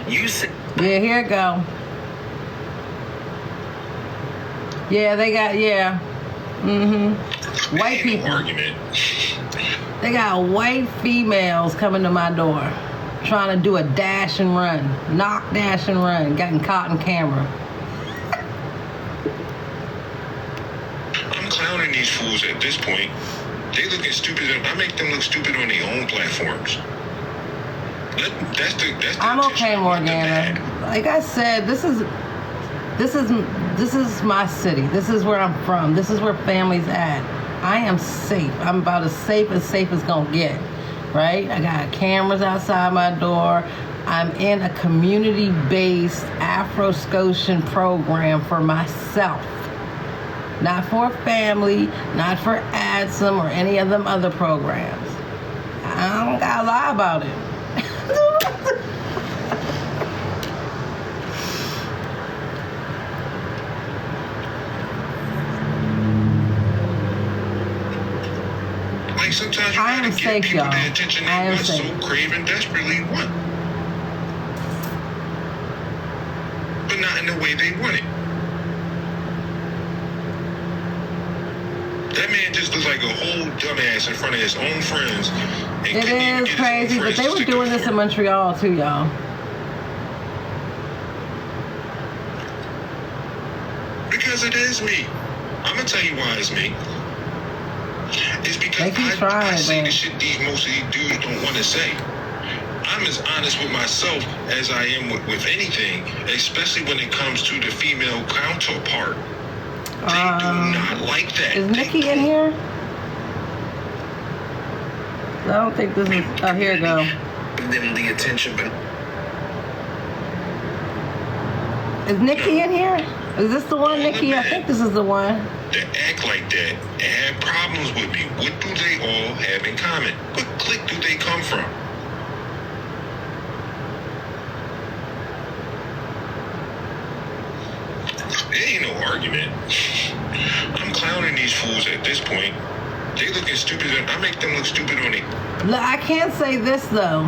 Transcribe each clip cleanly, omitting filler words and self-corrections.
You said. Yeah, here it go. Yeah, they got, yeah. Mm-hmm. White people. Argument. They got white females coming to my door trying to do a dash and run. Knock, dash, and run. Getting caught on camera. I'm clowning these fools at this point. They looking stupid. I make them look stupid on their own platforms. That's the I'm okay, Morgana. Like I said, this is my city. This is where I'm from. This is where family's at. I am safe. I'm about as safe as gonna get. Right? I got cameras outside my door. I'm in a community-based Afro-Scotian program for myself. Not for family, not for ADSM or any of them other programs. I don't gotta lie about it. Like sometimes you gotta give people the attention they want so craven desperately want. But not in the way they want it. That man just looks like a whole dumbass in front of his own friends. It is crazy, but they were doing this in Montreal too, y'all. Because it is me. I'm gonna tell you why it's me. It's because I say the shit most of these dudes don't want to say. I'm as honest with myself as I am with anything, especially when it comes to the female counterpart. They do not like that. Is Nikki in here? I don't think this is. Oh, here we go. Give them the attention, but. Is Nikki in here? Is this the one, Nikki? I think this is the one. That act like that and have problems with me. What do they all have in common? What clique do they come from? It ain't no argument. I'm clowning these fools at this point. They looking stupid. I make them look stupid on it. Look, I can't say this though.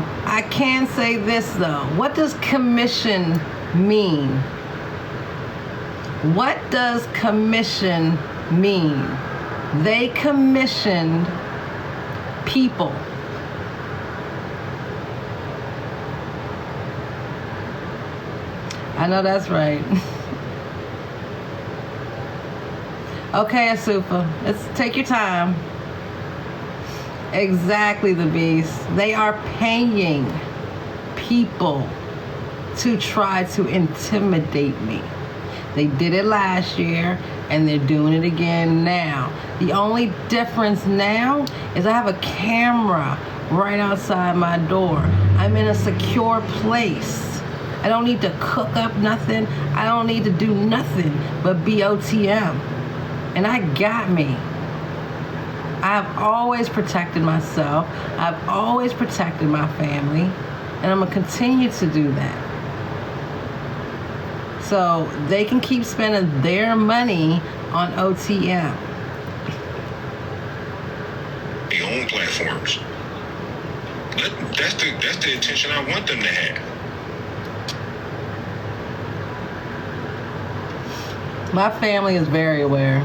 What does commission mean? What does commission mean? They commissioned people. I know that's right. Okay, Asufa, let's take your time. Exactly, the beast. They are paying people to try to intimidate me. They did it last year, and they're doing it again now. The only difference now is I have a camera right outside my door. I'm in a secure place. I don't need to cook up nothing. I don't need to do nothing but be OTM. And I got me. I've always protected myself. I've always protected my family. And I'm going to continue to do that. So they can keep spending their money on OTM. Their own platforms. That's the attention I want them to have. My family is very aware.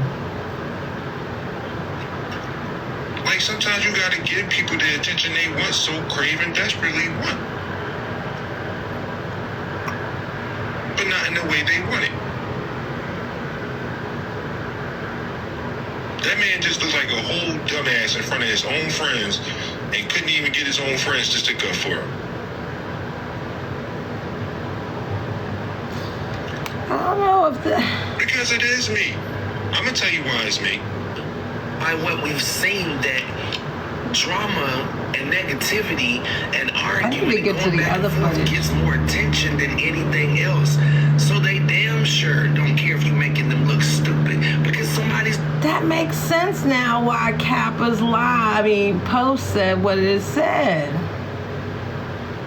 Like sometimes you gotta give people the attention they want so craven desperately want. But not in the way they want it. That man just looks like a whole dumbass in front of his own friends and couldn't even get his own friends to stick up for him. I don't know if that... Because it is me. I'm gonna tell you why it's me. By what we've seen, that drama and negativity and arguing going back and forth gets more attention than anything else. So they damn sure don't care if you're making them look stupid because somebody's... That makes sense now why Kappa's post said what it said.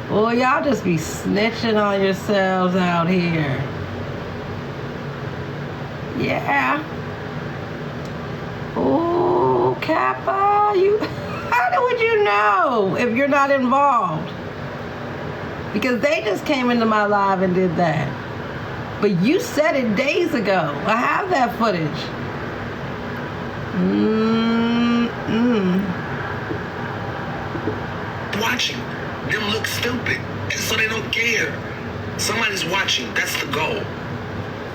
Well, y'all just be snitching on yourselves out here. Yeah. Ooh, Kappa, how would you know if you're not involved? Because they just came into my live and did that. But you said it days ago. I have that footage. Watching them look stupid, and so they don't care. Somebody's watching. That's the goal.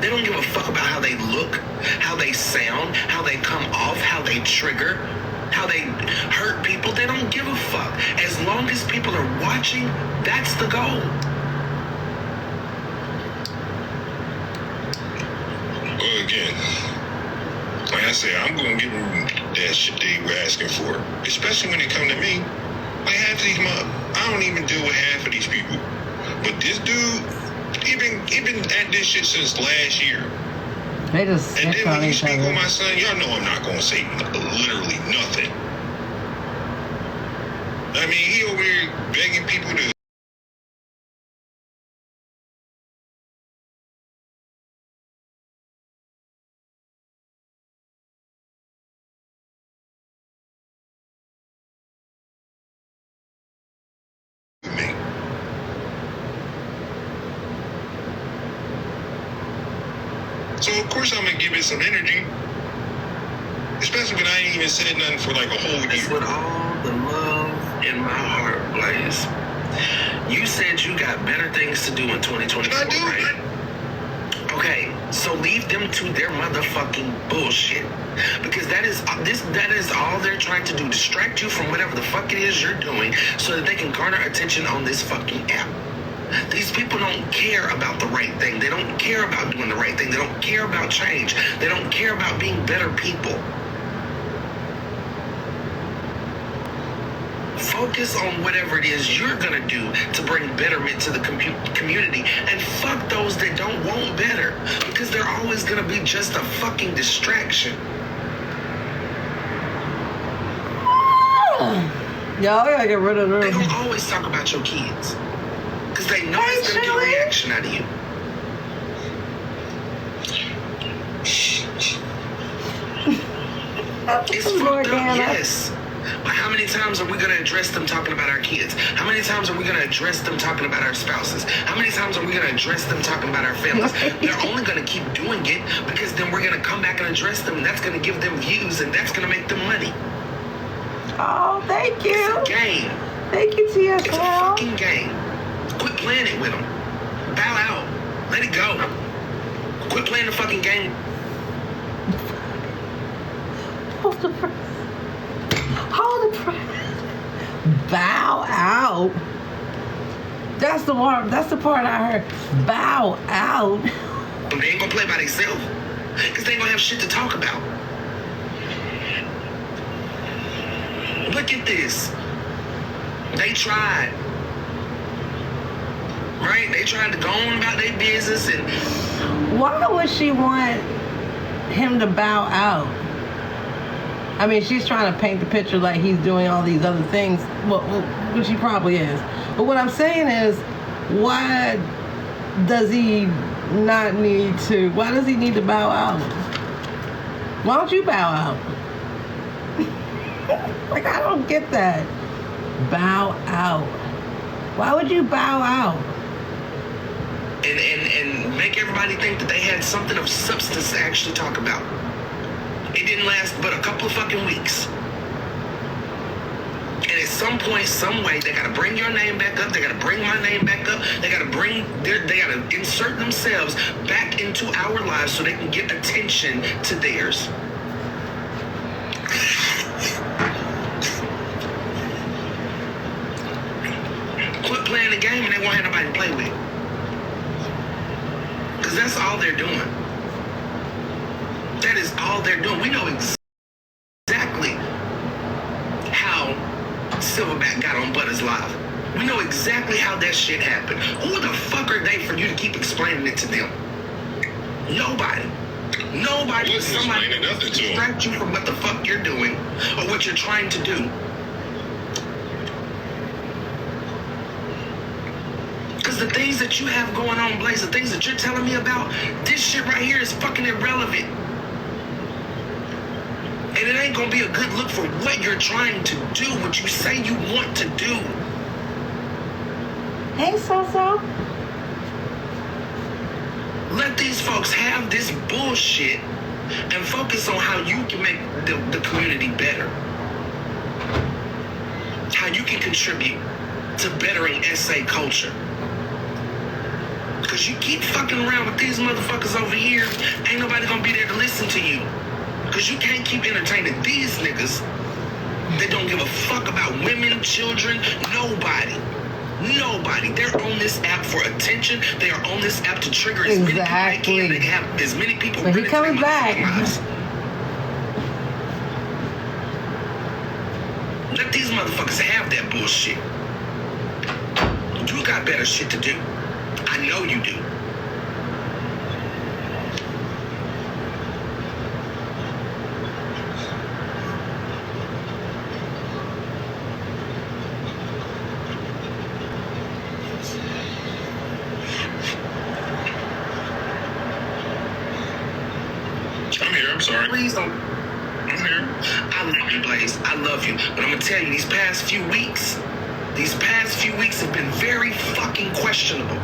They don't give a fuck about how they look, how they sound, how they come off, how they trigger, how they hurt people. They don't give a fuck. As long as people are watching, that's the goal. Well, again, like I said, I'm going to give them that shit they were asking for. Especially when it come to me. Like half of these I don't even deal with half of these people. But this dude, he been at this shit since last year. They just and then when you speak with my son, y'all know I'm not gonna say literally nothing. I mean, he over here begging people to me. So of course I'm gonna give it some energy. Especially when I ain't even said nothing for like a whole year. It's with all the love in my heart, Blaze. You said you got better things to do in 2024, I do, right? Okay, so leave them to their motherfucking bullshit. Because that is all they're trying to do. Distract you from whatever the fuck it is you're doing so that they can garner attention on this fucking app. These people don't care about the right thing. They don't care about doing the right thing. They don't care about change. They don't care about being better people. Focus on whatever it is you're going to do to bring betterment to the community. And fuck those that don't want better. Because they're always going to be just a fucking distraction. Y'all gotta get rid of them. They don't always talk about your kids. Because they know it's going to get a reaction out of you. It's fucked up, yes. But how many times are we going to address them talking about our kids? How many times are we going to address them talking about our spouses? How many times are we going to address them talking about our families? They're only going to keep doing it because then we're going to come back and address them, and that's going to give them views, and that's going to make them money. Oh, thank you. It's a game. Thank you, TSL. It's a fucking game. Quit playing it with them. Bow out. Let it go. Quit playing the fucking game. Hold the press. Hold the press. Bow out. That's the part I heard. Bow out. They ain't gonna play by themselves. Because they ain't gonna have shit to talk about. Look at this. They tried. Right? They tried to go on about their business and... Why would she want him to bow out? I mean, she's trying to paint the picture like he's doing all these other things, well, which he probably is. But what I'm saying is, why does he need to bow out? Why don't you bow out? Like, I don't get that. Bow out. Why would you bow out? And make everybody think that they had something of substance to actually talk about. It didn't last but a couple of fucking weeks. And at some point, some way, they gotta bring your name back up. They gotta bring my name back up. They gotta insert themselves back into our lives so they can get attention to theirs. Quit playing the game and they won't have nobody to play with. Because that's all they're doing. That is all they're doing. We know exactly how Silverback got on Butter's Live. We know exactly how that shit happened. Who the fuck are they for you to keep explaining it to them? Nobody. Nobody is somebody to distract you from what the fuck you're doing or what you're trying to do. Because the things that you have going on, Blaze, the things that you're telling me about, this shit right here is fucking irrelevant. And it ain't gonna be a good look for what you're trying to do, what you say you want to do. Hey, so. Let these folks have this bullshit and focus on how you can make the community better. How you can contribute to bettering SA culture. Because you keep fucking around with these motherfuckers over here, ain't nobody gonna be there to listen to you. Because you can't keep entertaining these niggas that don't give a fuck about women, children, nobody. Nobody. They're on this app for attention. They are on this app to trigger as many people they can. They have as many people. But he coming back. Let these motherfuckers have that bullshit. You got better shit to do. I know you do. I'm sorry. Please don't. I'm here. I love you, Blaze. I love you. But I'm gonna tell you, these past few weeks have been very fucking questionable.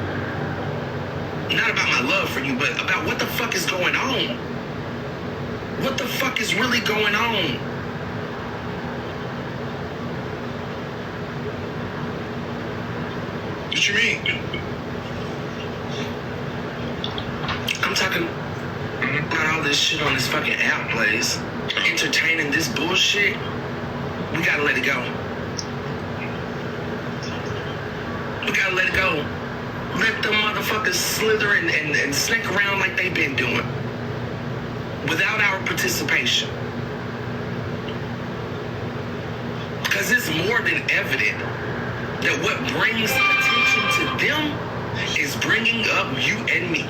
Not about my love for you, but about what the fuck is going on. What the fuck is really going on? What you mean? I'm talking about all this shit on this fucking app, Blaze. Entertaining this bullshit. We gotta let it go. We gotta let it go. Let the motherfuckers slither and snake around like they've been doing. Without our participation. Because it's more than evident that what brings attention to them is bringing up you and me.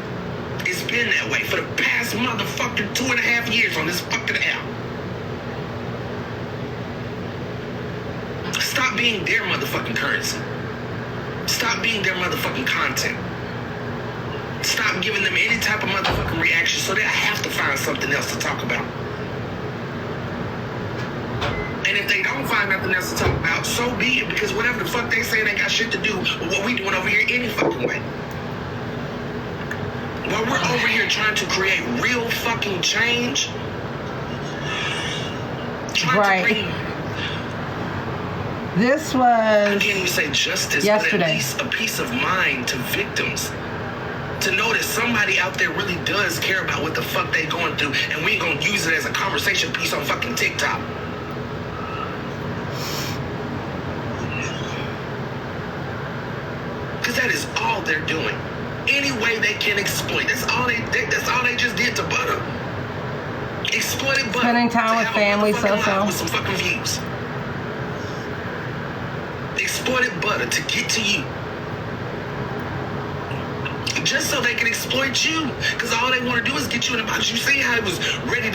It's been that way for the past motherfucking 2.5 years on this fucking app. Stop being their motherfucking currency. Stop being their motherfucking content. Stop giving them any type of motherfucking reaction so they have to find something else to talk about. And if they don't find nothing else to talk about, so be it, because whatever the fuck they say, they got shit to do with what we doing over here any fucking way. While we're over here trying to create real fucking change, trying to bring, this was, I can't even say justice, yesterday. But at least a peace of mind to victims. To know that somebody out there really does care about what the fuck they going through, and we ain't gonna use it as a conversation piece on fucking TikTok. Because that is all they're doing. Any way they can exploit. That's all they just did to Butter. Exploited Butter. Spending time with family, with some fucking views. Exploited Butter to get to you. Just so they can exploit you. Because all they want to do is get you in the box. You see how it was ready to